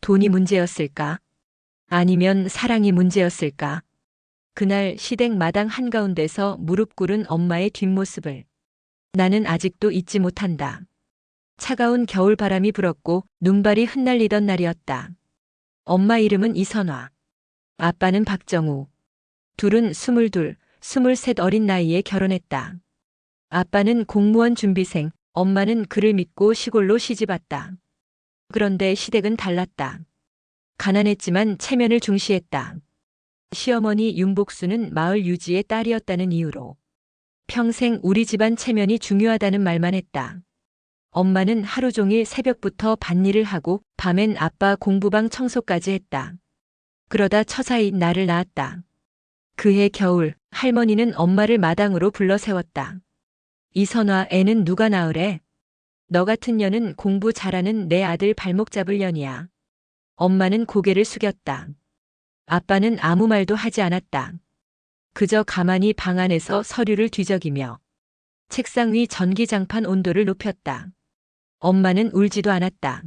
돈이 문제였을까? 아니면 사랑이 문제였을까? 그날 시댁 마당 한가운데서 무릎 꿇은 엄마의 뒷모습을 나는 아직도 잊지 못한다. 차가운 겨울 바람이 불었고 눈발이 흩날리던 날이었다. 엄마 이름은 이선화. 아빠는 박정우. 둘은 22, 23 어린 나이에 결혼했다. 아빠는 공무원 준비생, 엄마는 그를 믿고 시골로 시집왔다. 그런데 시댁은 달랐다. 가난했지만 체면을 중시했다. 시어머니 윤복수는 마을 유지의 딸이었다는 이유로 평생 우리 집안 체면이 중요하다는 말만 했다. 엄마는 하루 종일 새벽부터 밭일을 하고 밤엔 아빠 공부방 청소까지 했다. 그러다 처사인 나를 낳았다. 그해 겨울 할머니는 엄마를 마당으로 불러 세웠다. 이선화, 애는 누가 낳으래? 너 같은 년은 공부 잘하는 내 아들 발목 잡을 년이야. 엄마는 고개를 숙였다. 아빠는 아무 말도 하지 않았다. 그저 가만히 방 안에서 서류를 뒤적이며 책상 위 전기장판 온도를 높였다. 엄마는 울지도 않았다.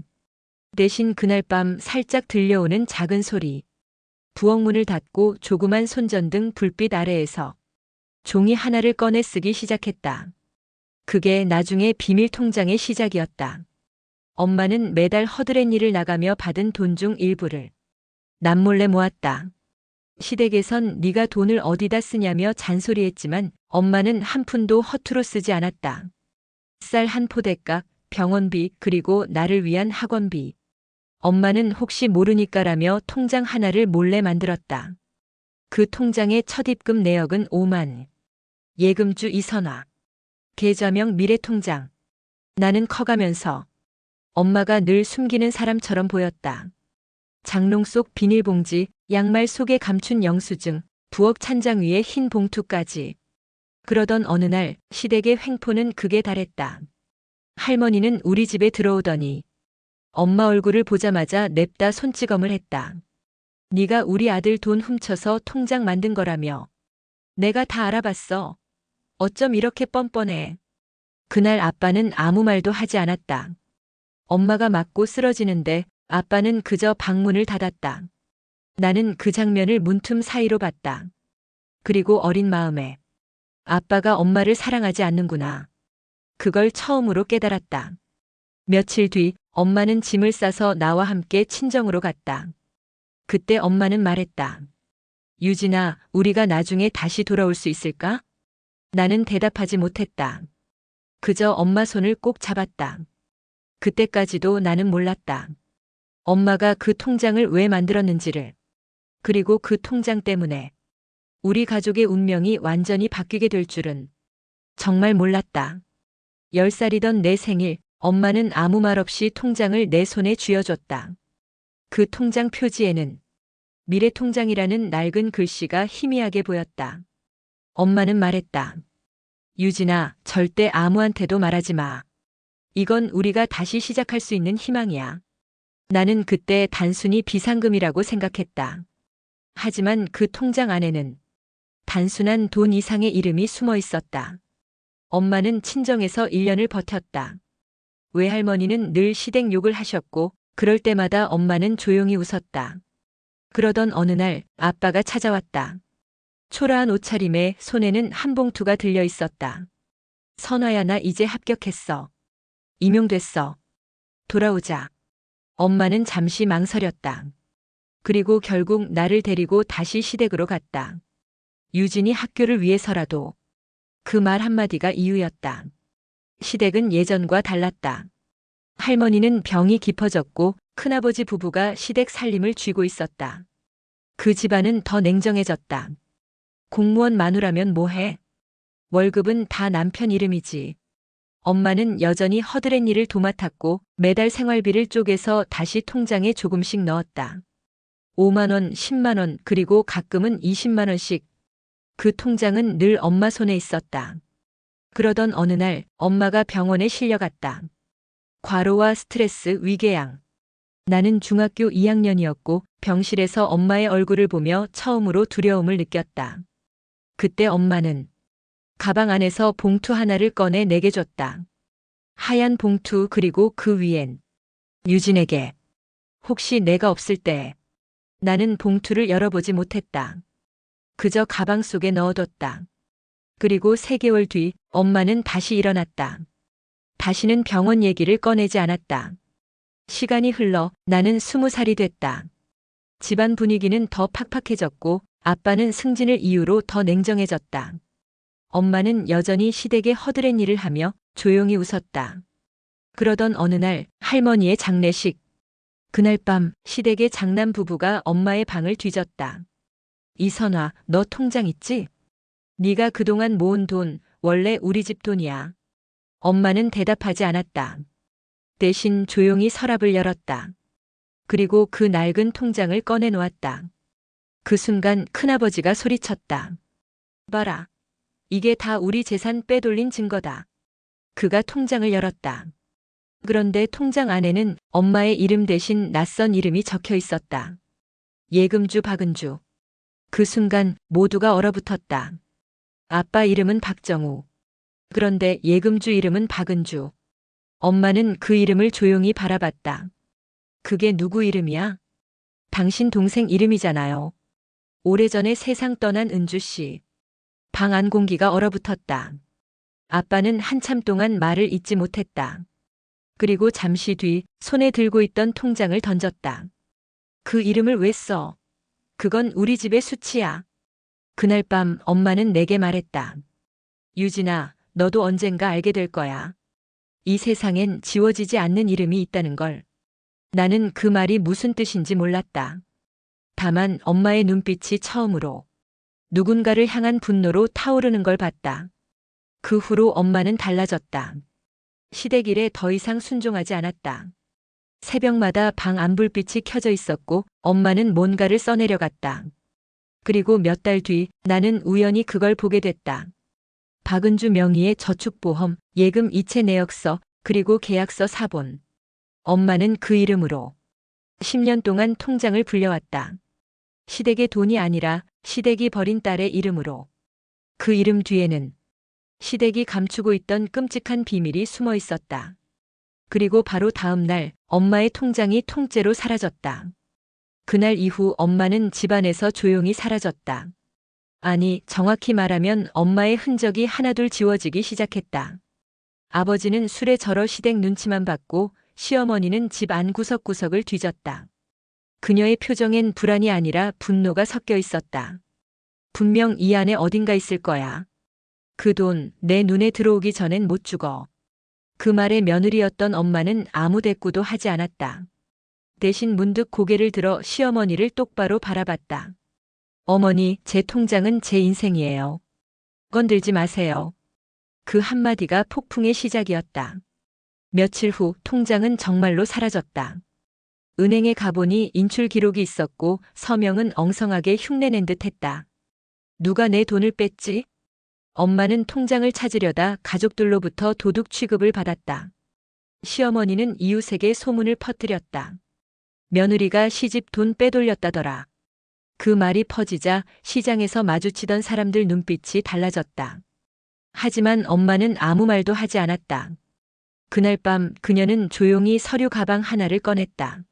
대신 그날 밤 살짝 들려오는 작은 소리. 부엌문을 닫고 조그만 손전등 불빛 아래에서 종이 하나를 꺼내 쓰기 시작했다. 그게 나중에 비밀 통장의 시작이었다. 엄마는 매달 허드렛 일을 나가며 받은 돈 중 일부를 남몰래 모았다. 시댁에선 네가 돈을 어디다 쓰냐며 잔소리했지만 엄마는 한 푼도 허투루 쓰지 않았다. 쌀 한 포대값, 병원비, 그리고 나를 위한 학원비. 엄마는 혹시 모르니까라며 통장 하나를 몰래 만들었다. 그 통장의 첫 입금 내역은 5만. 예금주 이선화. 계좌명 미래통장. 나는 커가면서 엄마가 늘 숨기는 사람처럼 보였다. 장롱 속 비닐봉지, 양말 속에 감춘 영수증, 부엌 찬장 위에 흰 봉투까지. 그러던 어느 날 시댁의 횡포는 극에 달했다. 할머니는 우리 집에 들어오더니 엄마 얼굴을 보자마자 냅다 손찌검을 했다. 네가 우리 아들 돈 훔쳐서 통장 만든 거라며. 내가 다 알아봤어. 어쩜 이렇게 뻔뻔해. 그날 아빠는 아무 말도 하지 않았다. 엄마가 맞고 쓰러지는데 아빠는 그저 방문을 닫았다. 나는 그 장면을 문틈 사이로 봤다. 그리고 어린 마음에 아빠가 엄마를 사랑하지 않는구나. 그걸 처음으로 깨달았다. 며칠 뒤 엄마는 짐을 싸서 나와 함께 친정으로 갔다. 그때 엄마는 말했다. 유진아, 우리가 나중에 다시 돌아올 수 있을까? 나는 대답하지 못했다. 그저 엄마 손을 꼭 잡았다. 그때까지도 나는 몰랐다. 엄마가 그 통장을 왜 만들었는지를. 그리고 그 통장 때문에 우리 가족의 운명이 완전히 바뀌게 될 줄은 정말 몰랐다. 10살이던 내 생일, 엄마는 아무 말 없이 통장을 내 손에 쥐어줬다. 그 통장 표지에는 미래통장이라는 낡은 글씨가 희미하게 보였다. 엄마는 말했다. 유진아, 절대 아무한테도 말하지 마. 이건 우리가 다시 시작할 수 있는 희망이야. 나는 그때 단순히 비상금이라고 생각했다. 하지만 그 통장 안에는 단순한 돈 이상의 이름이 숨어 있었다. 엄마는 친정에서 1년을 버텼다. 외할머니는 늘 시댁 욕을 하셨고 그럴 때마다 엄마는 조용히 웃었다. 그러던 어느 날 아빠가 찾아왔다. 초라한 옷차림에 손에는 한 봉투가 들려 있었다. 선화야, 나 이제 합격했어. 임용됐어. 돌아오자. 엄마는 잠시 망설였다. 그리고 결국 나를 데리고 다시 시댁으로 갔다. 유진이 학교를 위해서라도. 그 말 한마디가 이유였다. 시댁은 예전과 달랐다. 할머니는 병이 깊어졌고 큰아버지 부부가 시댁 살림을 쥐고 있었다. 그 집안은 더 냉정해졌다. 공무원 마누라면 뭐해? 월급은 다 남편 이름이지. 엄마는 여전히 허드렛 일을 도맡았고 매달 생활비를 쪼개서 다시 통장에 조금씩 넣었다. 5만 원, 10만 원, 그리고 가끔은 20만 원씩. 그 통장은 늘 엄마 손에 있었다. 그러던 어느 날 엄마가 병원에 실려갔다. 과로와 스트레스, 위궤양. 나는 중학교 2학년이었고 병실에서 엄마의 얼굴을 보며 처음으로 두려움을 느꼈다. 그때 엄마는 가방 안에서 봉투 하나를 꺼내 내게 줬다. 하얀 봉투, 그리고 그 위엔 유진에게 혹시 내가 없을 때. 나는 봉투를 열어보지 못했다. 그저 가방 속에 넣어뒀다. 그리고 3개월 뒤 엄마는 다시 일어났다. 다시는 병원 얘기를 꺼내지 않았다. 시간이 흘러 나는 20살이 됐다. 집안 분위기는 더 팍팍해졌고 아빠는 승진을 이유로 더 냉정해졌다. 엄마는 여전히 시댁의 허드렛 일을 하며 조용히 웃었다. 그러던 어느 날 할머니의 장례식. 그날 밤 시댁의 장남 부부가 엄마의 방을 뒤졌다. 이선화, 너 통장 있지? 네가 그동안 모은 돈 원래 우리 집 돈이야. 엄마는 대답하지 않았다. 대신 조용히 서랍을 열었다. 그리고 그 낡은 통장을 꺼내놓았다. 그 순간 큰아버지가 소리쳤다. 봐라. 이게 다 우리 재산 빼돌린 증거다. 그가 통장을 열었다. 그런데 통장 안에는 엄마의 이름 대신 낯선 이름이 적혀 있었다. 예금주 박은주. 그 순간 모두가 얼어붙었다. 아빠 이름은 박정우. 그런데 예금주 이름은 박은주. 엄마는 그 이름을 조용히 바라봤다. 그게 누구 이름이야? 당신 동생 이름이잖아요. 오래전에 세상 떠난 은주 씨. 방 안 공기가 얼어붙었다. 아빠는 한참 동안 말을 잇지 못했다. 그리고 잠시 뒤 손에 들고 있던 통장을 던졌다. 그 이름을 왜 써? 그건 우리 집의 수치야. 그날 밤 엄마는 내게 말했다. 유진아, 너도 언젠가 알게 될 거야. 이 세상엔 지워지지 않는 이름이 있다는 걸. 나는 그 말이 무슨 뜻인지 몰랐다. 다만 엄마의 눈빛이 처음으로 누군가를 향한 분노로 타오르는 걸 봤다. 그 후로 엄마는 달라졌다. 시댁 일에 더 이상 순종하지 않았다. 새벽마다 방 안불빛이 켜져 있었고 엄마는 뭔가를 써내려갔다. 그리고 몇 달 뒤 나는 우연히 그걸 보게 됐다. 박은주 명의의 저축보험, 예금 이체 내역서, 그리고 계약서 사본. 엄마는 그 이름으로 10년 동안 통장을 불려왔다. 시댁의 돈이 아니라 시댁이 버린 딸의 이름으로. 그 이름 뒤에는 시댁이 감추고 있던 끔찍한 비밀이 숨어 있었다. 그리고 바로 다음 날 엄마의 통장이 통째로 사라졌다. 그날 이후 엄마는 집안에서 조용히 사라졌다. 아니, 정확히 말하면 엄마의 흔적이 하나둘 지워지기 시작했다. 아버지는 술에 절어 시댁 눈치만 봤고 시어머니는 집 안 구석구석을 뒤졌다. 그녀의 표정엔 불안이 아니라 분노가 섞여 있었다. 분명 이 안에 어딘가 있을 거야. 그 돈 내 눈에 들어오기 전엔 못 죽어. 그 말에 며느리였던 엄마는 아무 대꾸도 하지 않았다. 대신 문득 고개를 들어 시어머니를 똑바로 바라봤다. 어머니, 제 통장은 제 인생이에요. 건들지 마세요. 그 한마디가 폭풍의 시작이었다. 며칠 후 통장은 정말로 사라졌다. 은행에 가보니 인출 기록이 있었고 서명은 엉성하게 흉내낸 듯 했다. 누가 내 돈을 뺐지? 엄마는 통장을 찾으려다 가족들로부터 도둑 취급을 받았다. 시어머니는 이웃에게 소문을 퍼뜨렸다. 며느리가 시집 돈 빼돌렸다더라. 그 말이 퍼지자 시장에서 마주치던 사람들 눈빛이 달라졌다. 하지만 엄마는 아무 말도 하지 않았다. 그날 밤 그녀는 조용히 서류 가방 하나를 꺼냈다.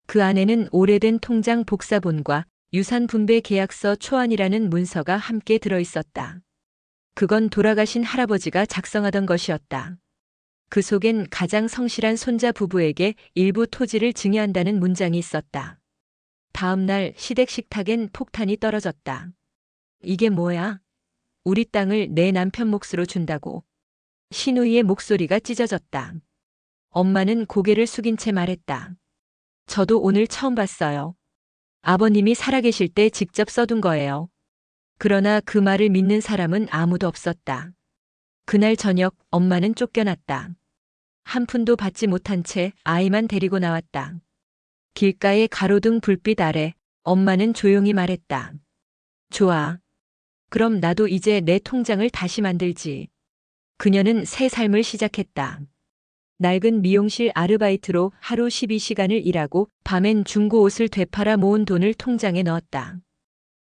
그 안에는 오래된 통장 복사본과 유산 분배 계약서 초안이라는 문서가 함께 들어있었다. 그건 돌아가신 할아버지가 작성하던 것이었다. 그 속엔 가장 성실한 손자 부부에게 일부 토지를 증여한다는 문장이 있었다. 다음 날 시댁 식탁엔 폭탄이 떨어졌다. 이게 뭐야? 우리 땅을 내 남편 몫으로 준다고. 신우이의 목소리가 찢어졌다. 엄마는 고개를 숙인 채 말했다. 저도 오늘 처음 봤어요. 아버님이 살아계실 때 직접 써둔 거예요. 그러나 그 말을 믿는 사람은 아무도 없었다. 그날 저녁 엄마는 쫓겨났다. 한 푼도 받지 못한 채 아이만 데리고 나왔다. 길가의 가로등 불빛 아래 엄마는 조용히 말했다. 좋아. 그럼 나도 이제 내 통장을 다시 만들지. 그녀는 새 삶을 시작했다. 낡은 미용실 아르바이트로 하루 12시간을 일하고 밤엔 중고 옷을 되팔아 모은 돈을 통장에 넣었다.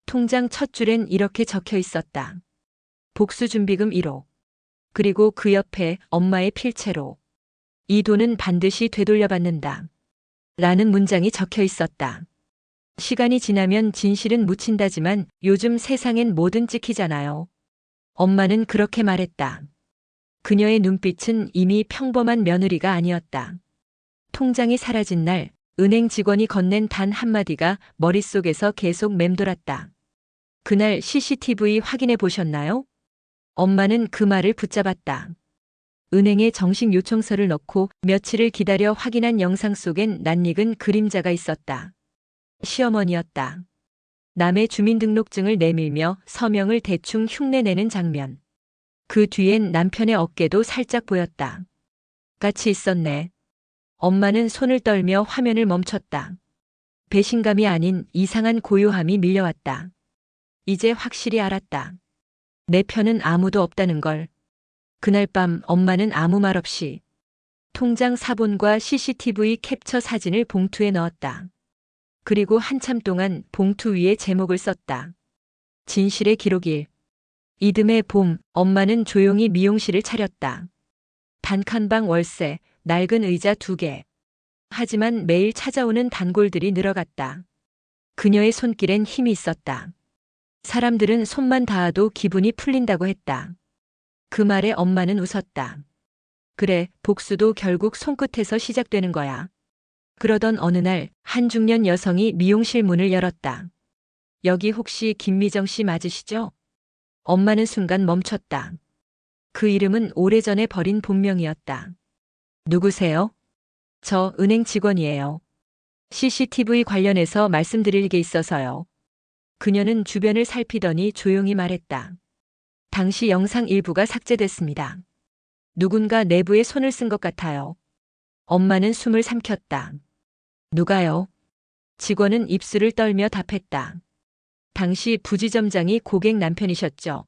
통장 첫 줄엔 이렇게 적혀 있었다. 복수준비금 1호. 그리고 그 옆에 엄마의 필체로. 이 돈은 반드시 되돌려받는다. 라는 문장이 적혀 있었다. 시간이 지나면 진실은 묻힌다지만 요즘 세상엔 뭐든 찍히잖아요. 엄마는 그렇게 말했다. 그녀의 눈빛은 이미 평범한 며느리가 아니었다. 통장이 사라진 날, 은행 직원이 건넨 단 한마디가 머릿속에서 계속 맴돌았다. 그날 CCTV 확인해 보셨나요? 엄마는 그 말을 붙잡았다. 은행에 정식 요청서를 넣고 며칠을 기다려 확인한 영상 속엔 낯익은 그림자가 있었다. 시어머니였다. 남의 주민등록증을 내밀며 서명을 대충 흉내내는 장면. 그 뒤엔 남편의 어깨도 살짝 보였다. 같이 있었네. 엄마는 손을 떨며 화면을 멈췄다. 배신감이 아닌 이상한 고요함이 밀려왔다. 이제 확실히 알았다. 내 편은 아무도 없다는 걸. 그날 밤 엄마는 아무 말 없이 통장 사본과 CCTV 캡처 사진을 봉투에 넣었다. 그리고 한참 동안 봉투 위에 제목을 썼다. 진실의 기록일. 이듬해 봄, 엄마는 조용히 미용실을 차렸다. 단칸방 월세, 낡은 의자 2개. 하지만 매일 찾아오는 단골들이 늘어갔다. 그녀의 손길엔 힘이 있었다. 사람들은 손만 닿아도 기분이 풀린다고 했다. 그 말에 엄마는 웃었다. 그래, 복수도 결국 손끝에서 시작되는 거야. 그러던 어느 날, 한 중년 여성이 미용실 문을 열었다. 여기 혹시 김미정 씨 맞으시죠? 엄마는 순간 멈췄다. 그 이름은 오래전에 버린 본명이었다. 누구세요? 저 은행 직원이에요. CCTV 관련해서 말씀드릴 게 있어서요. 그녀는 주변을 살피더니 조용히 말했다. 당시 영상 일부가 삭제됐습니다. 누군가 내부에 손을 쓴 것 같아요. 엄마는 숨을 삼켰다. 누가요? 직원은 입술을 떨며 답했다. 당시 부지점장이 고객 남편이셨죠.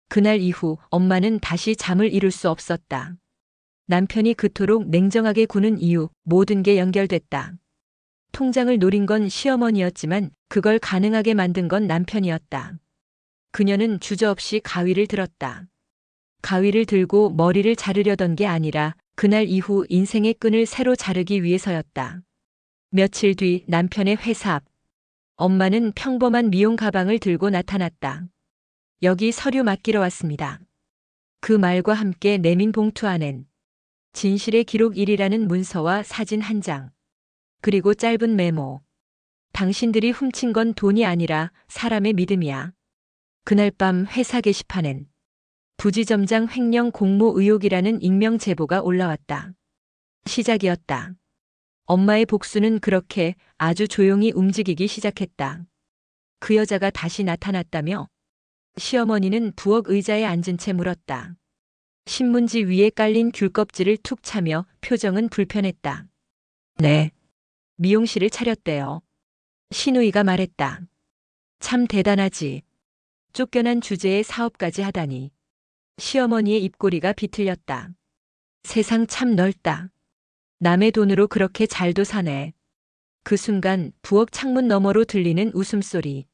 그날 이후 엄마는 다시 잠을 이룰 수 없었다. 남편이 그토록 냉정하게 구는 이유, 모든 게 연결됐다. 통장을 노린 건 시어머니였지만 그걸 가능하게 만든 건 남편이었다. 그녀는 주저없이 가위를 들었다. 가위를 들고 머리를 자르려던 게 아니라 그날 이후 인생의 끈을 새로 자르기 위해서였다. 며칠 뒤 남편의 회사 앞. 엄마는 평범한 미용 가방을 들고 나타났다. 여기 서류 맡기러 왔습니다. 그 말과 함께 내민 봉투 안엔 진실의 기록 1이라는 문서와 사진 한 장. 그리고 짧은 메모. 당신들이 훔친 건 돈이 아니라 사람의 믿음이야. 그날 밤 회사 게시판엔 부지점장 횡령 공모 의혹이라는 익명 제보가 올라왔다. 시작이었다. 엄마의 복수는 그렇게 아주 조용히 움직이기 시작했다. 그 여자가 다시 나타났다며? 시어머니는 부엌 의자에 앉은 채 물었다. 신문지 위에 깔린 귤껍질을 툭 차며 표정은 불편했다. 네. 미용실을 차렸대요. 신우이가 말했다. 참 대단하지. 쫓겨난 주제에 사업까지 하다니. 시어머니의 입꼬리가 비틀렸다. 세상 참 넓다. 남의 돈으로 그렇게 잘도 사네. 그 순간 부엌 창문 너머로 들리는 웃음소리.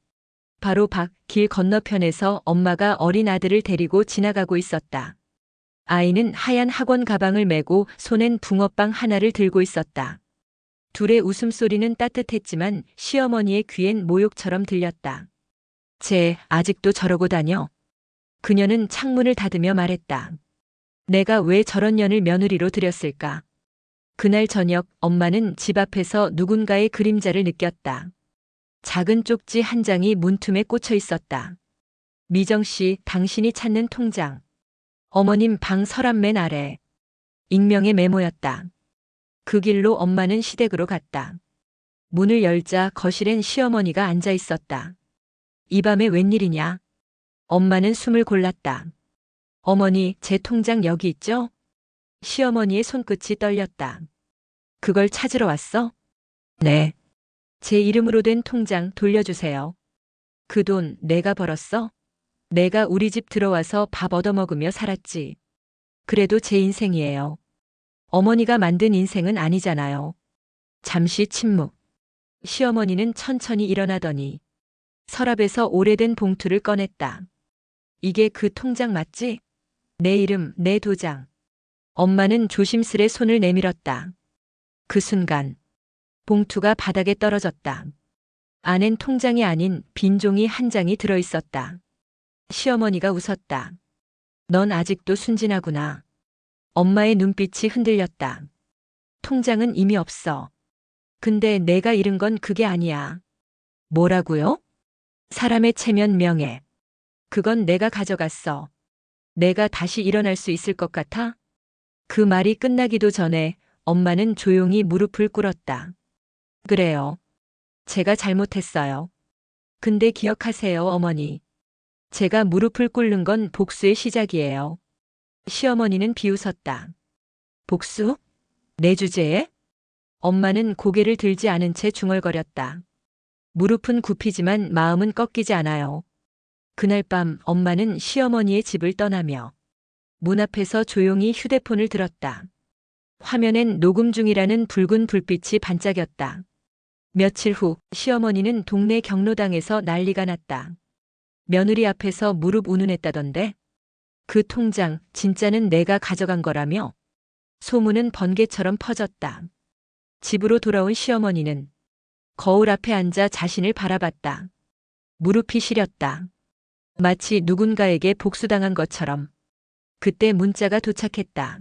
바로 밖 길 건너편에서 엄마가 어린 아들을 데리고 지나가고 있었다. 아이는 하얀 학원 가방을 메고 손엔 붕어빵 하나를 들고 있었다. 둘의 웃음소리는 따뜻했지만 시어머니의 귀엔 모욕처럼 들렸다. 쟤 아직도 저러고 다녀? 그녀는 창문을 닫으며 말했다. 내가 왜 저런 년을 며느리로 들였을까? 그날 저녁 엄마는 집 앞에서 누군가의 그림자를 느꼈다. 작은 쪽지 한 장이 문틈에 꽂혀 있었다. 미정 씨, 당신이 찾는 통장. 어머님 방 서랍 맨 아래. 익명의 메모였다. 그 길로 엄마는 시댁으로 갔다. 문을 열자 거실엔 시어머니가 앉아 있었다. 이 밤에 웬일이냐? 엄마는 숨을 골랐다. 어머니, 제 통장 여기 있죠? 시어머니의 손끝이 떨렸다. 그걸 찾으러 왔어? 네. 제 이름으로 된 통장 돌려주세요. 그 돈 내가 벌었어? 내가 우리 집 들어와서 밥 얻어먹으며 살았지. 그래도 제 인생이에요. 어머니가 만든 인생은 아니잖아요. 잠시 침묵. 시어머니는 천천히 일어나더니 서랍에서 오래된 봉투를 꺼냈다. 이게 그 통장 맞지? 내 이름, 내 도장. 엄마는 조심스레 손을 내밀었다. 그 순간 봉투가 바닥에 떨어졌다. 안엔 통장이 아닌 빈 종이 한 장이 들어있었다. 시어머니가 웃었다. 넌 아직도 순진하구나. 엄마의 눈빛이 흔들렸다. 통장은 이미 없어. 근데 내가 잃은 건 그게 아니야. 뭐라고요? 사람의 체면 명예. 그건 내가 가져갔어. 내가 다시 일어날 수 있을 것 같아? 그 말이 끝나기도 전에 엄마는 조용히 무릎을 꿇었다. 그래요. 제가 잘못했어요. 근데 기억하세요, 어머니. 제가 무릎을 꿇는 건 복수의 시작이에요. 시어머니는 비웃었다. 복수? 내 주제에? 엄마는 고개를 들지 않은 채 중얼거렸다. 무릎은 굽히지만 마음은 꺾이지 않아요. 그날 밤 엄마는 시어머니의 집을 떠나며 문 앞에서 조용히 휴대폰을 들었다. 화면엔 녹음 중이라는 붉은 불빛이 반짝였다. 며칠 후 시어머니는 동네 경로당에서 난리가 났다. 며느리 앞에서 무릎 운운했다던데. 그 통장 진짜는 내가 가져간 거라며. 소문은 번개처럼 퍼졌다. 집으로 돌아온 시어머니는 거울 앞에 앉아 자신을 바라봤다. 무릎이 시렸다. 마치 누군가에게 복수당한 것처럼. 그때 문자가 도착했다.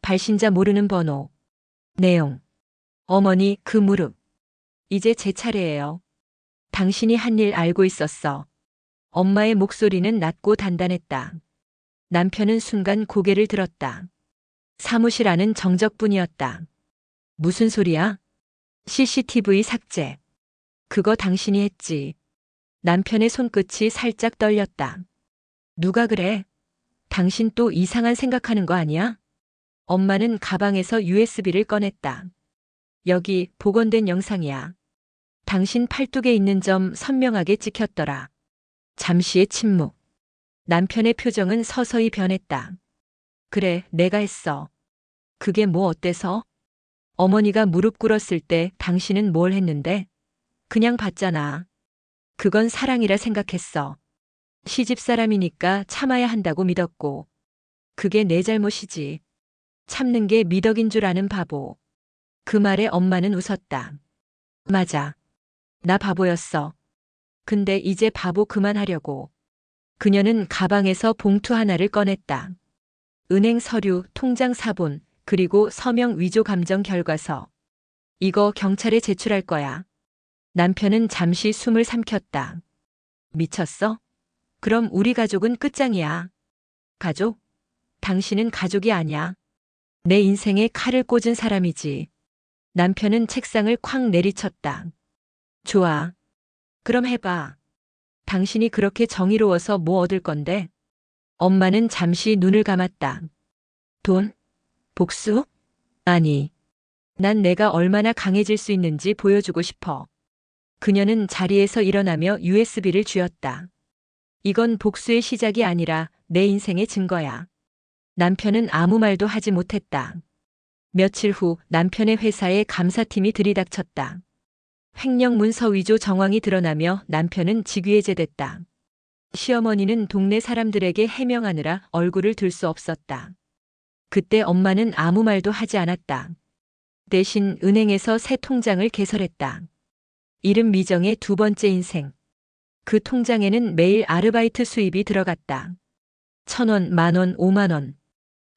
발신자 모르는 번호. 내용. 어머니, 그 무릎. 이제 제 차례예요. 당신이 한 일 알고 있었어. 엄마의 목소리는 낮고 단단했다. 남편은 순간 고개를 들었다. 사무실 안은 정적뿐이었다. 무슨 소리야? CCTV 삭제. 그거 당신이 했지. 남편의 손끝이 살짝 떨렸다. 누가 그래? 당신 또 이상한 생각하는 거 아니야? 엄마는 가방에서 USB를 꺼냈다. 여기 복원된 영상이야. 당신 팔뚝에 있는 점 선명하게 찍혔더라. 잠시의 침묵. 남편의 표정은 서서히 변했다. 그래, 내가 했어. 그게 뭐 어때서? 어머니가 무릎 꿇었을 때 당신은 뭘 했는데? 그냥 봤잖아. 그건 사랑이라 생각했어. 시집 사람이니까 참아야 한다고 믿었고. 그게 내 잘못이지. 참는 게 미덕인 줄 아는 바보. 그 말에 엄마는 웃었다. 맞아. 나 바보였어. 근데 이제 바보 그만하려고. 그녀는 가방에서 봉투 하나를 꺼냈다. 은행 서류, 통장 사본, 그리고 서명 위조 감정 결과서. 이거 경찰에 제출할 거야. 남편은 잠시 숨을 삼켰다. 미쳤어? 그럼 우리 가족은 끝장이야. 가족? 당신은 가족이 아니야. 내 인생에 칼을 꽂은 사람이지. 남편은 책상을 쾅 내리쳤다. 좋아. 그럼 해봐. 당신이 그렇게 정의로워서 뭐 얻을 건데? 엄마는 잠시 눈을 감았다. 돈? 복수? 아니. 난 내가 얼마나 강해질 수 있는지 보여주고 싶어. 그녀는 자리에서 일어나며 USB를 쥐었다. 이건 복수의 시작이 아니라 내 인생의 증거야. 남편은 아무 말도 하지 못했다. 며칠 후 남편의 회사에 감사팀이 들이닥쳤다. 횡령 문서 위조 정황이 드러나며 남편은 직위해제됐다. 시어머니는 동네 사람들에게 해명하느라 얼굴을 들 수 없었다. 그때 엄마는 아무 말도 하지 않았다. 대신 은행에서 새 통장을 개설했다. 이름 미정의 두 번째 인생. 그 통장에는 매일 아르바이트 수입이 들어갔다. 1,000원, 10,000원, 50,000원.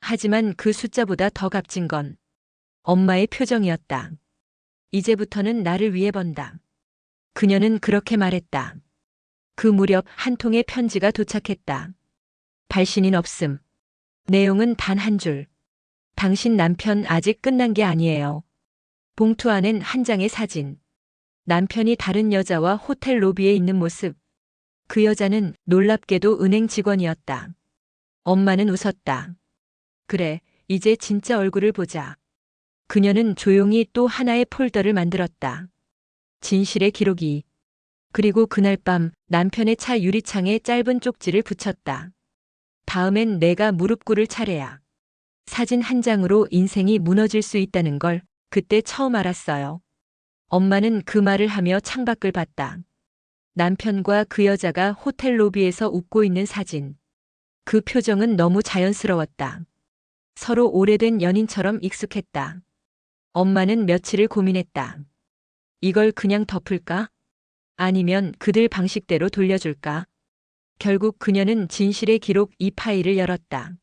하지만 그 숫자보다 더 값진 건 엄마의 표정이었다. 이제부터는 나를 위해 번다. 그녀는 그렇게 말했다. 그 무렵 한 통의 편지가 도착했다. 발신인 없음. 내용은 단 한 줄. 당신 남편 아직 끝난 게 아니에요. 봉투 안엔 한 장의 사진. 남편이 다른 여자와 호텔 로비에 있는 모습. 그 여자는 놀랍게도 은행 직원이었다. 엄마는 웃었다. 그래, 이제 진짜 얼굴을 보자. 그녀는 조용히 또 하나의 폴더를 만들었다. 진실의 기록이. 그리고 그날 밤 남편의 차 유리창에 짧은 쪽지를 붙였다. 다음엔 내가 무릎 꿇을 차례야. 사진 한 장으로 인생이 무너질 수 있다는 걸 그때 처음 알았어요. 엄마는 그 말을 하며 창밖을 봤다. 남편과 그 여자가 호텔 로비에서 웃고 있는 사진. 그 표정은 너무 자연스러웠다. 서로 오래된 연인처럼 익숙했다. 엄마는 며칠을 고민했다. 이걸 그냥 덮을까? 아니면 그들 방식대로 돌려줄까? 결국 그녀는 진실의 기록 이 파일을 열었다.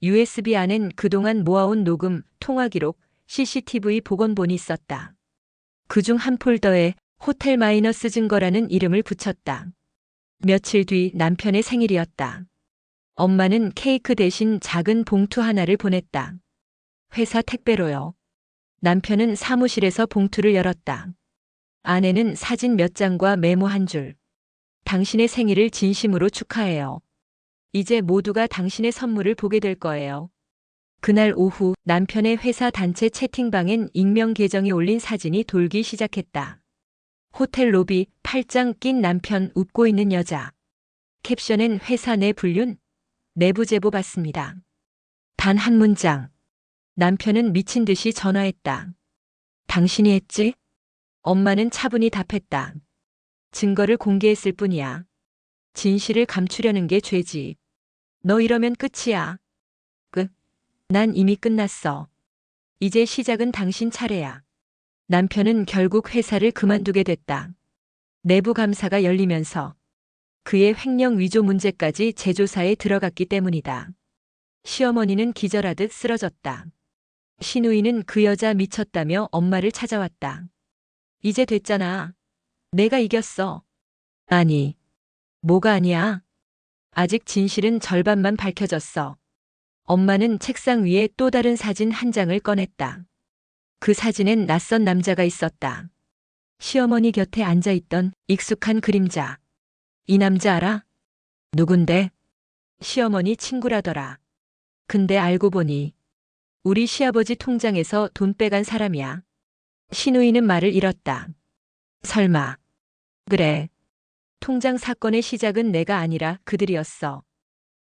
USB 안엔 그동안 모아온 녹음, 통화 기록, CCTV 복원본이 있었다. 그중 한 폴더에 호텔 마이너스 증거라는 이름을 붙였다. 며칠 뒤 남편의 생일이었다. 엄마는 케이크 대신 작은 봉투 하나를 보냈다. 회사 택배로요. 남편은 사무실에서 봉투를 열었다. 안에는 사진 몇 장과 메모 한 줄. 당신의 생일을 진심으로 축하해요. 이제 모두가 당신의 선물을 보게 될 거예요. 그날 오후 남편의 회사 단체 채팅방엔 익명 계정이 올린 사진이 돌기 시작했다. 호텔 로비, 팔짱 낀 남편, 웃고 있는 여자. 캡션엔 회사 내 불륜, 내부 제보 받습니다. 단 한 문장. 남편은 미친 듯이 전화했다. 당신이 했지? 엄마는 차분히 답했다. 증거를 공개했을 뿐이야. 진실을 감추려는 게 죄지. 너 이러면 끝이야. 끝. 난 이미 끝났어. 이제 시작은 당신 차례야. 남편은 결국 회사를 그만두게 됐다. 내부 감사가 열리면서 그의 횡령 위조 문제까지 재조사에 들어갔기 때문이다. 시어머니는 기절하듯 쓰러졌다. 시누이는 그 여자 미쳤다며 엄마를 찾아왔다. 이제 됐잖아. 내가 이겼어. 아니, 뭐가 아니야? 아직 진실은 절반만 밝혀졌어. 엄마는 책상 위에 또 다른 사진 한 장을 꺼냈다. 그 사진엔 낯선 남자가 있었다. 시어머니 곁에 앉아있던 익숙한 그림자. 이 남자 알아? 누군데? 시어머니 친구라더라. 근데 알고 보니 우리 시아버지 통장에서 돈 빼간 사람이야. 시누이는 말을 잃었다. 설마. 그래. 통장 사건의 시작은 내가 아니라 그들이었어.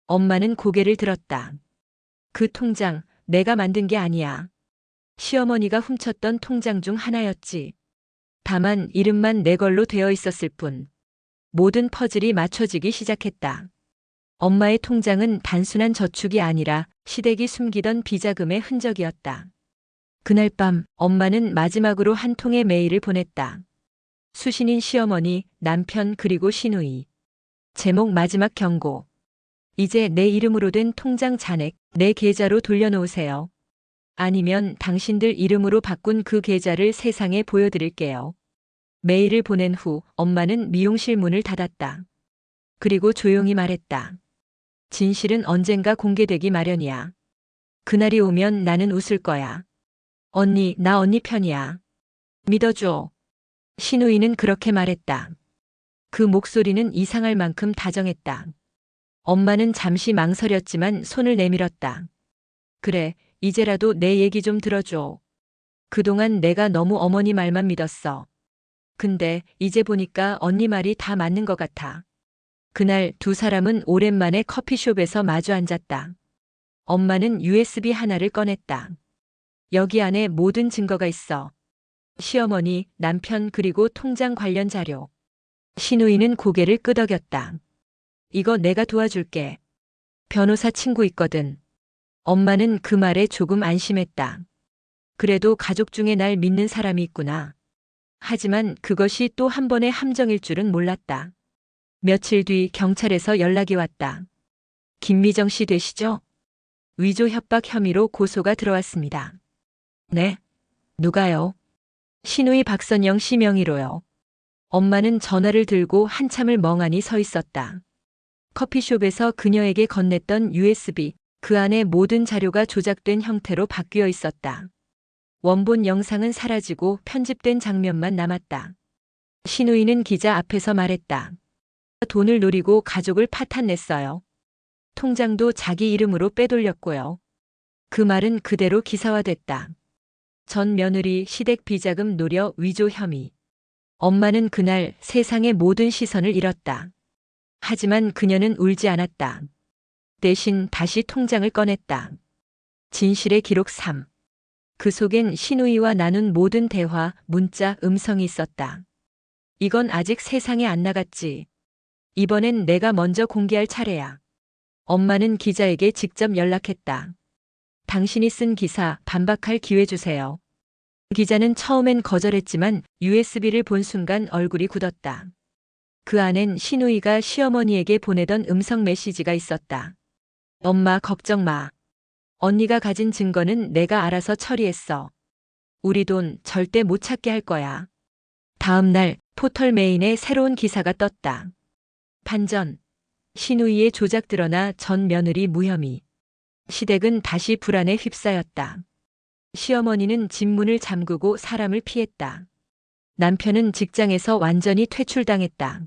엄마는 고개를 들었다. 그 통장 내가 만든 게 아니야. 시어머니가 훔쳤던 통장 중 하나였지. 다만 이름만 내 걸로 되어 있었을 뿐. 모든 퍼즐이 맞춰지기 시작했다. 엄마의 통장은 단순한 저축이 아니라 시댁이 숨기던 비자금의 흔적이었다. 그날 밤 엄마는 마지막으로 한 통의 메일을 보냈다. 수신인 시어머니, 남편 그리고 시누이. 제목 마지막 경고. 이제 내 이름으로 된 통장 잔액 내 계좌로 돌려놓으세요. 아니면 당신들 이름으로 바꾼 그 계좌를 세상에 보여드릴게요. 메일을 보낸 후 엄마는 미용실 문을 닫았다. 그리고 조용히 말했다. 진실은 언젠가 공개되기 마련이야. 그날이 오면 나는 웃을 거야. 언니, 나 언니 편이야. 믿어줘. 시누이는 그렇게 말했다. 그 목소리는 이상할 만큼 다정했다. 엄마는 잠시 망설였지만 손을 내밀었다. 그래, 이제라도 내 얘기 좀 들어줘. 그동안 내가 너무 어머니 말만 믿었어. 근데 이제 보니까 언니 말이 다 맞는 것 같아. 그날 두 사람은 오랜만에 커피숍에서 마주 앉았다. 엄마는 USB 하나를 꺼냈다. 여기 안에 모든 증거가 있어. 시어머니, 남편 그리고 통장 관련 자료. 시누이는 고개를 끄덕였다. 이거 내가 도와줄게. 변호사 친구 있거든. 엄마는 그 말에 조금 안심했다. 그래도 가족 중에 날 믿는 사람이 있구나. 하지만 그것이 또 한 번의 함정일 줄은 몰랐다. 며칠 뒤 경찰에서 연락이 왔다. 김미정 씨 되시죠? 위조 협박 혐의로 고소가 들어왔습니다. 네? 누가요? 시누이 박선영 씨 명의로요. 엄마는 전화를 들고 한참을 멍하니 서 있었다. 커피숍에서 그녀에게 건넸던 USB, 그 안에 모든 자료가 조작된 형태로 바뀌어 있었다. 원본 영상은 사라지고 편집된 장면만 남았다. 시누이는 기자 앞에서 말했다. 돈을 노리고 가족을 파탄냈어요. 통장도 자기 이름으로 빼돌렸고요. 그 말은 그대로 기사화됐다. 전 며느리 시댁 비자금 노려 위조 혐의. 엄마는 그날 세상의 모든 시선을 잃었다. 하지만 그녀는 울지 않았다. 대신 다시 통장을 꺼냈다. 진실의 기록 3. 그 속엔 시누이와 나눈 모든 대화, 문자, 음성이 있었다. 이건 아직 세상에 안 나갔지. 이번엔 내가 먼저 공개할 차례야. 엄마는 기자에게 직접 연락했다. 당신이 쓴 기사 반박할 기회 주세요. 기자는 처음엔 거절했지만 USB를 본 순간 얼굴이 굳었다. 그 안엔 신우이가 시어머니에게 보내던 음성 메시지가 있었다. 엄마 걱정 마. 언니가 가진 증거는 내가 알아서 처리했어. 우리 돈 절대 못 찾게 할 거야. 다음 날 포털 메인에 새로운 기사가 떴다. 반전. 신우이의 조작 드러나 전 며느리 무혐의. 시댁은 다시 불안에 휩싸였다. 시어머니는 집문을 잠그고 사람을 피했다. 남편은 직장에서 완전히 퇴출당했다.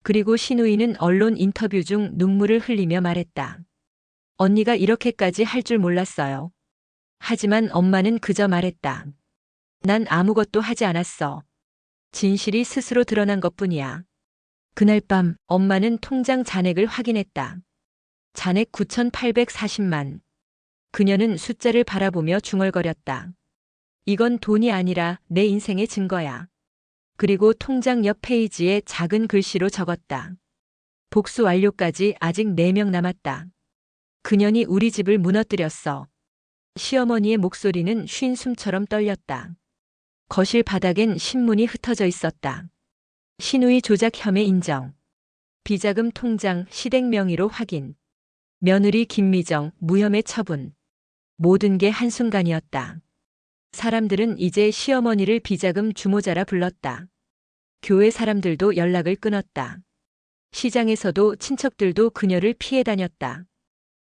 그리고 신우이는 언론 인터뷰 중 눈물을 흘리며 말했다. 언니가 이렇게까지 할 줄 몰랐어요. 하지만 엄마는 그저 말했다. 난 아무것도 하지 않았어. 진실이 스스로 드러난 것뿐이야. 그날 밤 엄마는 통장 잔액을 확인했다. 잔액 9,840만. 그녀는 숫자를 바라보며 중얼거렸다. 이건 돈이 아니라 내 인생의 증거야. 그리고 통장 옆 페이지에 작은 글씨로 적었다. 복수 완료까지 아직 4명 남았다. 그년이 우리 집을 무너뜨렸어. 시어머니의 목소리는 쉰 숨처럼 떨렸다. 거실 바닥엔 신문이 흩어져 있었다. 신우이 조작 혐의 인정. 비자금 통장 시댁 명의로 확인. 며느리 김미정 무혐의 처분. 모든 게 한순간이었다. 사람들은 이제 시어머니를 비자금 주모자라 불렀다. 교회 사람들도 연락을 끊었다. 시장에서도 친척들도 그녀를 피해 다녔다.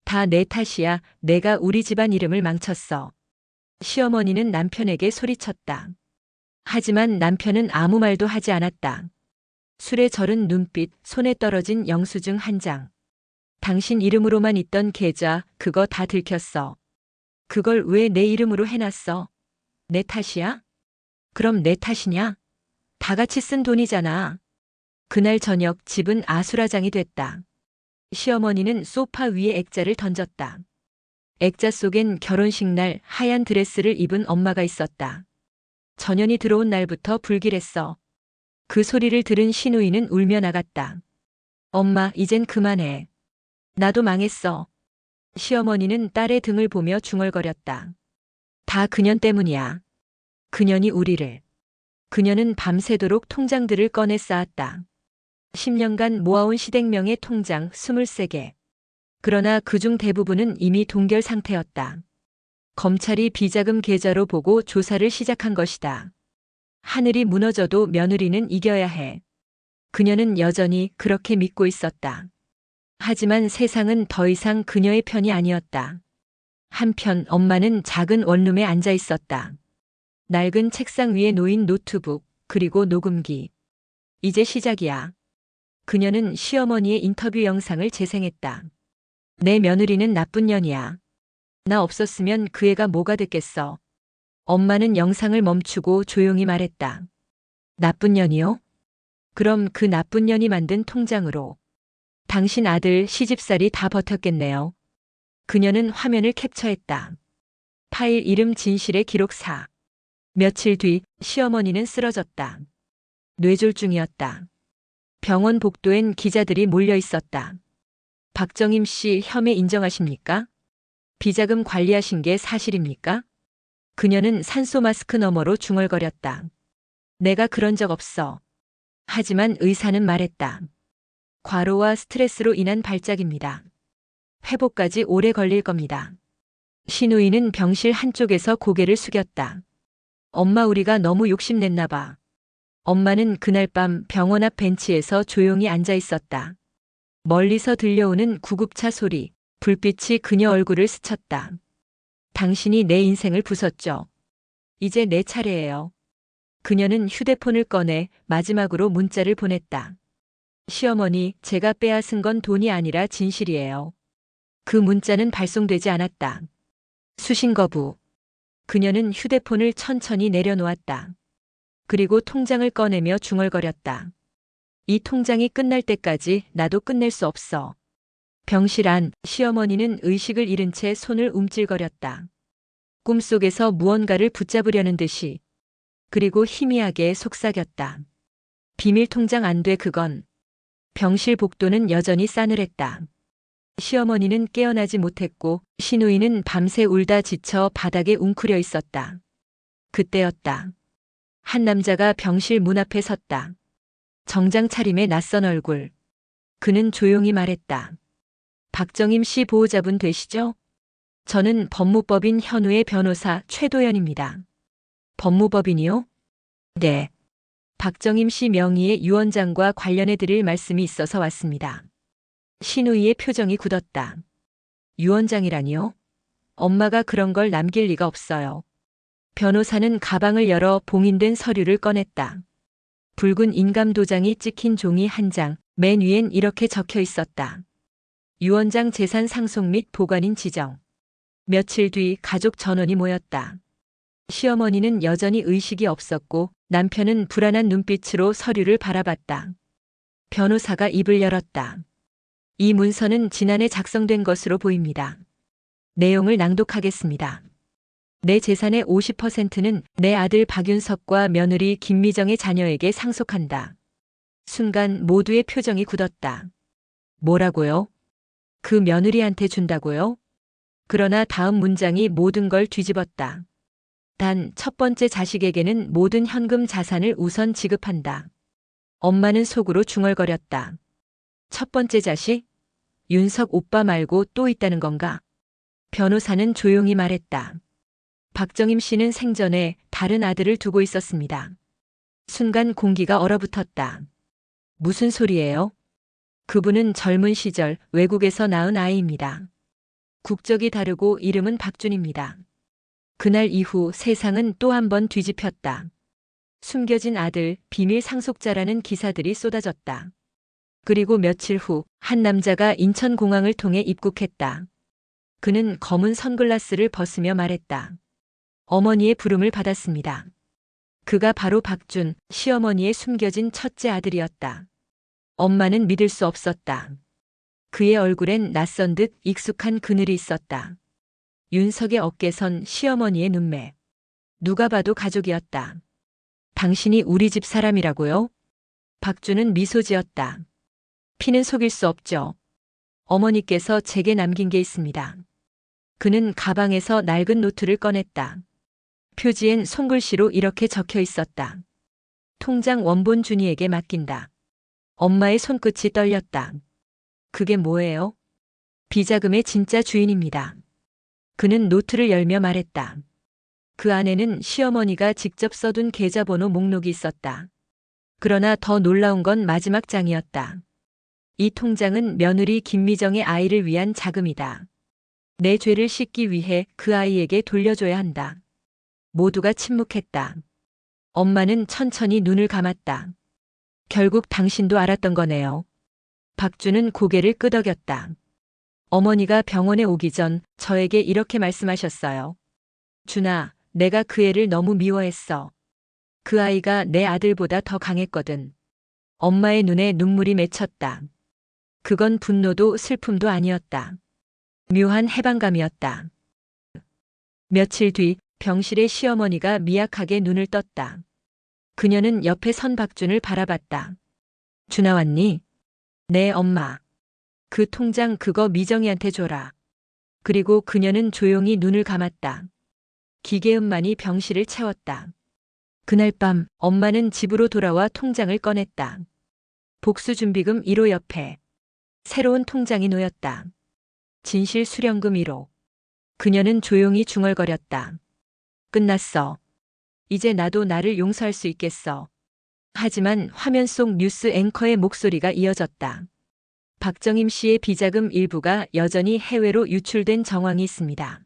다 내 탓이야. 내가 우리 집안 이름을 망쳤어. 시어머니는 남편에게 소리쳤다. 하지만 남편은 아무 말도 하지 않았다. 술에 절은 눈빛, 손에 떨어진 영수증 한 장. 당신 이름으로만 있던 계좌, 그거 다 들켰어. 그걸 왜 내 이름으로 해놨어? 내 탓이야? 그럼 내 탓이냐? 다 같이 쓴 돈이잖아. 그날 저녁 집은 아수라장이 됐다. 시어머니는 소파 위에 액자를 던졌다. 액자 속엔 결혼식 날 하얀 드레스를 입은 엄마가 있었다. 전현이 들어온 날부터 불길했어. 그 소리를 들은 신우이는 울며 나갔다. 엄마, 이젠 그만해. 나도 망했어. 시어머니는 딸의 등을 보며 중얼거렸다. 다 그년 때문이야. 그년이 우리를. 그녀는 밤새도록 통장들을 꺼내 쌓았다. 10년간 모아온 시댁명의 통장 23개. 그러나 그중 대부분은 이미 동결 상태였다. 검찰이 비자금 계좌로 보고 조사를 시작한 것이다. 하늘이 무너져도 며느리는 이겨야 해. 그녀는 여전히 그렇게 믿고 있었다. 하지만 세상은 더 이상 그녀의 편이 아니었다. 한편 엄마는 작은 원룸에 앉아 있었다. 낡은 책상 위에 놓인 노트북, 그리고 녹음기. 이제 시작이야. 그녀는 시어머니의 인터뷰 영상을 재생했다. 내 며느리는 나쁜 년이야. 나 없었으면 그 애가 뭐가 됐겠어. 엄마는 영상을 멈추고 조용히 말했다. 나쁜 년이요? 그럼 그 나쁜 년이 만든 통장으로 당신 아들 시집살이 다 버텼겠네요. 그녀는 화면을 캡처했다. 파일 이름 진실의 기록 4. 며칠 뒤 시어머니는 쓰러졌다. 뇌졸중이었다. 병원 복도엔 기자들이 몰려 있었다. 박정임 씨 혐의 인정하십니까? 비자금 관리하신 게 사실입니까? 그녀는 산소 마스크 너머로 중얼거렸다. 내가 그런 적 없어. 하지만 의사는 말했다. 과로와 스트레스로 인한 발작입니다. 회복까지 오래 걸릴 겁니다. 신우이는 병실 한쪽에서 고개를 숙였다. 엄마, 우리가 너무 욕심냈나 봐. 엄마는 그날 밤 병원 앞 벤치에서 조용히 앉아 있었다. 멀리서 들려오는 구급차 소리, 불빛이 그녀 얼굴을 스쳤다. 당신이 내 인생을 부쉈죠. 이제 내 차례예요. 그녀는 휴대폰을 꺼내 마지막으로 문자를 보냈다. 시어머니, 제가 빼앗은 건 돈이 아니라 진실이에요. 그 문자는 발송되지 않았다. 수신 거부. 그녀는 휴대폰을 천천히 내려놓았다. 그리고 통장을 꺼내며 중얼거렸다. 이 통장이 끝날 때까지 나도 끝낼 수 없어. 병실 안 시어머니는 의식을 잃은 채 손을 움찔거렸다. 꿈속에서 무언가를 붙잡으려는 듯이. 그리고 희미하게 속삭였다. 비밀 통장 안 돼, 그건. 병실 복도는 여전히 싸늘했다. 시어머니는 깨어나지 못했고 신우이는 밤새 울다 지쳐 바닥에 웅크려 있었다. 그때였다. 한 남자가 병실 문 앞에 섰다. 정장 차림의 낯선 얼굴. 그는 조용히 말했다. 박정임 씨 보호자분 되시죠? 저는 법무법인 현우의 변호사 최도연입니다. 법무법인이요? 네. 박정임 씨 명의의 유언장과 관련해 드릴 말씀이 있어서 왔습니다. 신우이의 표정이 굳었다. 유언장이라니요? 엄마가 그런 걸 남길 리가 없어요. 변호사는 가방을 열어 봉인된 서류를 꺼냈다. 붉은 인감 도장이 찍힌 종이 한 장, 맨 위엔 이렇게 적혀 있었다. 유언장 재산 상속 및 보관인 지정. 며칠 뒤 가족 전원이 모였다. 시어머니는 여전히 의식이 없었고 남편은 불안한 눈빛으로 서류를 바라봤다. 변호사가 입을 열었다. 이 문서는 지난해 작성된 것으로 보입니다. 내용을 낭독하겠습니다. 내 재산의 50%는 내 아들 박윤석과 며느리 김미정의 자녀에게 상속한다. 순간 모두의 표정이 굳었다. 뭐라고요? 그 며느리한테 준다고요? 그러나 다음 문장이 모든 걸 뒤집었다. 단 첫 번째 자식에게는 모든 현금 자산을 우선 지급한다. 엄마는 속으로 중얼거렸다. 첫 번째 자식? 윤석 오빠 말고 또 있다는 건가? 변호사는 조용히 말했다. 박정임 씨는 생전에 다른 아들을 두고 있었습니다. 순간 공기가 얼어붙었다. 무슨 소리예요? 그분은 젊은 시절 외국에서 낳은 아이입니다. 국적이 다르고 이름은 박준입니다. 그날 이후 세상은 또 한 번 뒤집혔다. 숨겨진 아들, 비밀 상속자라는 기사들이 쏟아졌다. 그리고 며칠 후 한 남자가 인천공항을 통해 입국했다. 그는 검은 선글라스를 벗으며 말했다. 어머니의 부름을 받았습니다. 그가 바로 박준, 시어머니의 숨겨진 첫째 아들이었다. 엄마는 믿을 수 없었다. 그의 얼굴엔 낯선 듯 익숙한 그늘이 있었다. 윤석의 어깨선 시어머니의 눈매. 누가 봐도 가족이었다. 당신이 우리 집 사람이라고요? 박준은 미소 지었다. 피는 속일 수 없죠. 어머니께서 제게 남긴 게 있습니다. 그는 가방에서 낡은 노트를 꺼냈다. 표지엔 손글씨로 이렇게 적혀 있었다. 통장 원본 준이에게 맡긴다. 엄마의 손끝이 떨렸다. 그게 뭐예요? 비자금의 진짜 주인입니다. 그는 노트를 열며 말했다. 그 안에는 시어머니가 직접 써둔 계좌번호 목록이 있었다. 그러나 더 놀라운 건 마지막 장이었다. 이 통장은 며느리 김미정의 아이를 위한 자금이다. 내 죄를 씻기 위해 그 아이에게 돌려줘야 한다. 모두가 침묵했다. 엄마는 천천히 눈을 감았다. 결국 당신도 알았던 거네요. 박준은 고개를 끄덕였다. 어머니가 병원에 오기 전 저에게 이렇게 말씀하셨어요. 준아, 내가 그 애를 너무 미워했어. 그 아이가 내 아들보다 더 강했거든. 엄마의 눈에 눈물이 맺혔다. 그건 분노도 슬픔도 아니었다. 묘한 해방감이었다. 며칠 뒤 병실의 시어머니가 미약하게 눈을 떴다. 그녀는 옆에 선 박준을 바라봤다. 준아 왔니? 네, 엄마. 그 통장 그거 미정이한테 줘라. 그리고 그녀는 조용히 눈을 감았다. 기계음만이 병실을 채웠다. 그날 밤 엄마는 집으로 돌아와 통장을 꺼냈다. 복수준비금 1호 옆에 새로운 통장이 놓였다. 진실 수령금 1호. 그녀는 조용히 중얼거렸다. 끝났어. 이제 나도 나를 용서할 수 있겠어. 하지만 화면 속 뉴스 앵커의 목소리가 이어졌다. 박정임 씨의 비자금 일부가 여전히 해외로 유출된 정황이 있습니다.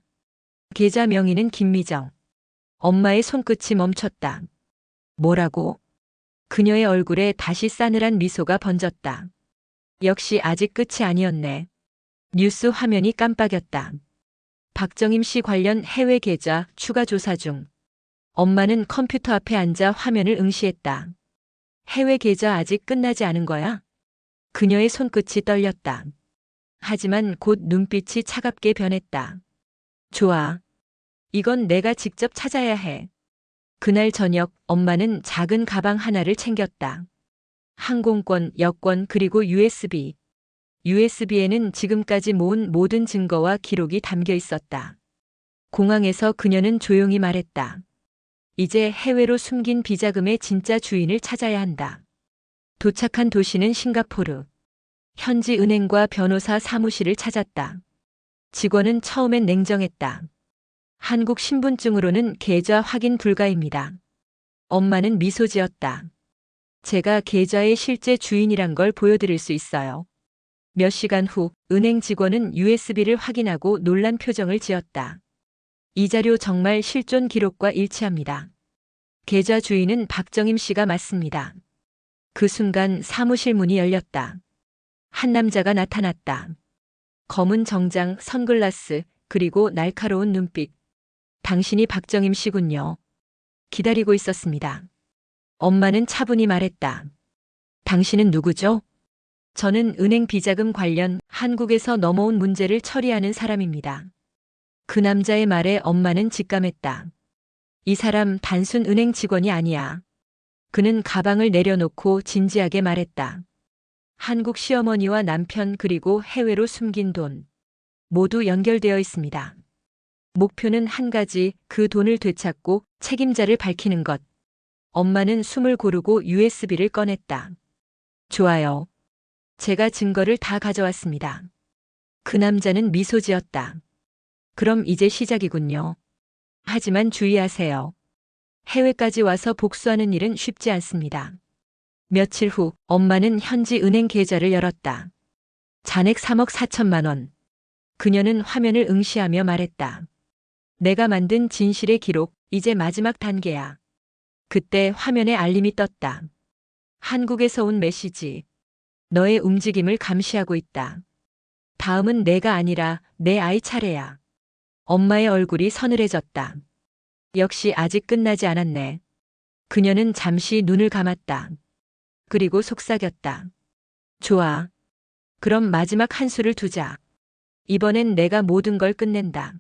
계좌 명의는 김미정. 엄마의 손끝이 멈췄다. 뭐라고? 그녀의 얼굴에 다시 싸늘한 미소가 번졌다. 역시 아직 끝이 아니었네. 뉴스 화면이 깜빡였다. 박정임 씨 관련 해외 계좌 추가 조사 중. 엄마는 컴퓨터 앞에 앉아 화면을 응시했다. 해외 계좌 아직 끝나지 않은 거야? 그녀의 손끝이 떨렸다. 하지만 곧 눈빛이 차갑게 변했다. 좋아. 이건 내가 직접 찾아야 해. 그날 저녁 엄마는 작은 가방 하나를 챙겼다. 항공권, 여권 그리고 USB. USB에는 지금까지 모은 모든 증거와 기록이 담겨 있었다. 공항에서 그녀는 조용히 말했다. 이제 해외로 숨긴 비자금의 진짜 주인을 찾아야 한다. 도착한 도시는 싱가포르. 현지 은행과 변호사 사무실을 찾았다. 직원은 처음엔 냉정했다. 한국 신분증으로는 계좌 확인 불가입니다. 엄마는 미소 지었다. 제가 계좌의 실제 주인이란 걸 보여드릴 수 있어요. 몇 시간 후 은행 직원은 USB를 확인하고 놀란 표정을 지었다. 이 자료 정말 실존 기록과 일치합니다. 계좌 주인은 박정임 씨가 맞습니다. 그 순간 사무실 문이 열렸다. 한 남자가 나타났다. 검은 정장, 선글라스, 그리고 날카로운 눈빛. 당신이 박정임 씨군요. 기다리고 있었습니다. 엄마는 차분히 말했다. 당신은 누구죠? 저는 은행 비자금 관련 한국에서 넘어온 문제를 처리하는 사람입니다. 그 남자의 말에 엄마는 직감했다. 이 사람 단순 은행 직원이 아니야. 그는 가방을 내려놓고 진지하게 말했다. 한국 시어머니와 남편 그리고 해외로 숨긴 돈. 모두 연결되어 있습니다. 목표는 한 가지, 그 돈을 되찾고 책임자를 밝히는 것. 엄마는 숨을 고르고 USB를 꺼냈다. 좋아요. 제가 증거를 다 가져왔습니다. 그 남자는 미소 지었다. 그럼 이제 시작이군요. 하지만 주의하세요. 해외까지 와서 복수하는 일은 쉽지 않습니다. 며칠 후 엄마는 현지 은행 계좌를 열었다. 잔액 3억 4천만 원. 그녀는 화면을 응시하며 말했다. 내가 만든 진실의 기록, 이제 마지막 단계야. 그때 화면에 알림이 떴다. 한국에서 온 메시지. 너의 움직임을 감시하고 있다. 다음은 내가 아니라 내 아이 차례야. 엄마의 얼굴이 서늘해졌다. 역시 아직 끝나지 않았네. 그녀는 잠시 눈을 감았다. 그리고 속삭였다. 좋아. 그럼 마지막 한 수를 두자. 이번엔 내가 모든 걸 끝낸다.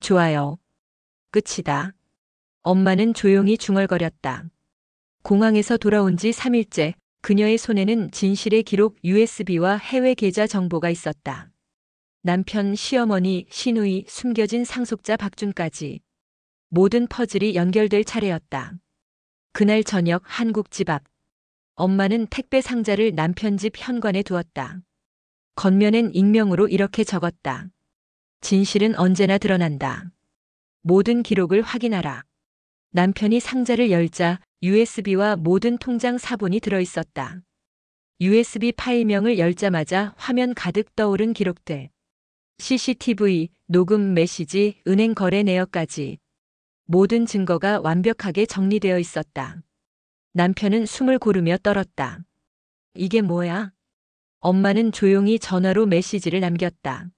좋아요. 끝이다. 엄마는 조용히 중얼거렸다. 공항에서 돌아온 지 3일째, 그녀의 손에는 진실의 기록 USB와 해외 계좌 정보가 있었다. 남편, 시어머니, 시누이, 숨겨진 상속자 박준까지. 모든 퍼즐이 연결될 차례였다. 그날 저녁 한국 집 앞. 엄마는 택배 상자를 남편 집 현관에 두었다. 겉면엔 익명으로 이렇게 적었다. 진실은 언제나 드러난다. 모든 기록을 확인하라. 남편이 상자를 열자 USB와 모든 통장 사본이 들어있었다. USB 파일명을 열자마자 화면 가득 떠오른 기록들. CCTV, 녹음 메시지, 은행 거래 내역까지. 모든 증거가 완벽하게 정리되어 있었다. 남편은 숨을 고르며 떨었다. 이게 뭐야? 엄마는 조용히 전화로 메시지를 남겼다.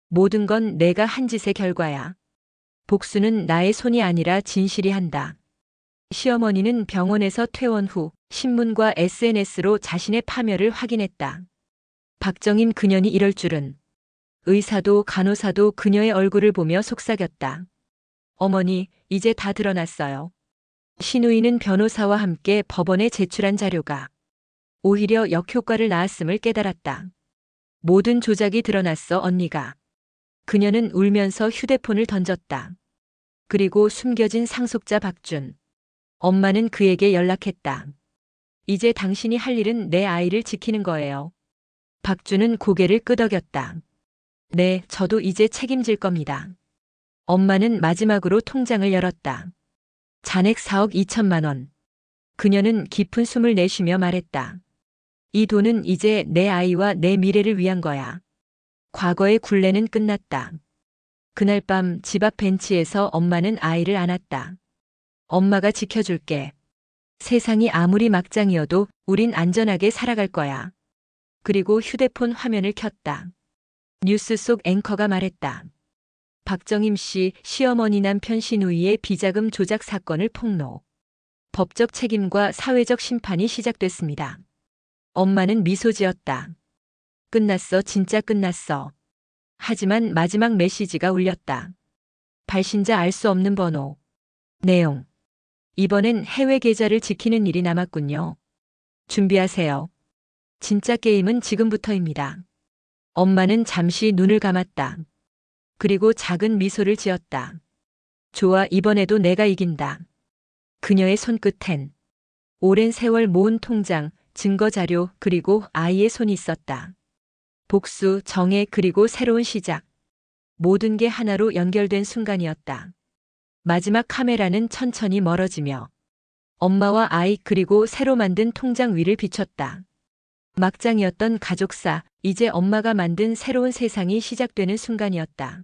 모든 건 내가 한 짓의 결과야. 복수는 나의 손이 아니라 진실이 한다. 시어머니는 병원에서 퇴원 후 신문과 SNS로 자신의 파멸을 확인했다. 박정임 그년이 이럴 줄은. 의사도 간호사도 그녀의 얼굴을 보며 속삭였다. 어머니, 이제 다 드러났어요. 시누이는 변호사와 함께 법원에 제출한 자료가 오히려 역효과를 낳았음을 깨달았다. 모든 조작이 드러났어, 언니가. 그녀는 울면서 휴대폰을 던졌다. 그리고 숨겨진 상속자 박준. 엄마는 그에게 연락했다. 이제 당신이 할 일은 내 아이를 지키는 거예요. 박준은 고개를 끄덕였다. 네, 저도 이제 책임질 겁니다. 엄마는 마지막으로 통장을 열었다. 잔액 4억 2천만 원. 그녀는 깊은 숨을 내쉬며 말했다. 이 돈은 이제 내 아이와 내 미래를 위한 거야. 과거의 굴레는 끝났다. 그날 밤 집 앞 벤치에서 엄마는 아이를 안았다. 엄마가 지켜줄게. 세상이 아무리 막장이어도 우린 안전하게 살아갈 거야. 그리고 휴대폰 화면을 켰다. 뉴스 속 앵커가 말했다. 박정임 씨 시어머니 남편 시누이의 비자금 조작 사건을 폭로. 법적 책임과 사회적 심판이 시작됐습니다. 엄마는 미소 지었다. 끝났어, 진짜 끝났어. 하지만 마지막 메시지가 울렸다. 발신자 알 수 없는 번호. 내용. 이번엔 해외 계좌를 지키는 일이 남았군요. 준비하세요. 진짜 게임은 지금부터입니다. 엄마는 잠시 눈을 감았다. 그리고 작은 미소를 지었다. 좋아, 이번에도 내가 이긴다. 그녀의 손끝엔 오랜 세월 모은 통장, 증거 자료, 그리고 아이의 손이 있었다. 복수, 정애, 그리고 새로운 시작. 모든 게 하나로 연결된 순간이었다. 마지막 카메라는 천천히 멀어지며 엄마와 아이 그리고 새로 만든 통장 위를 비췄다. 막장이었던 가족사, 이제 엄마가 만든 새로운 세상이 시작되는 순간이었다.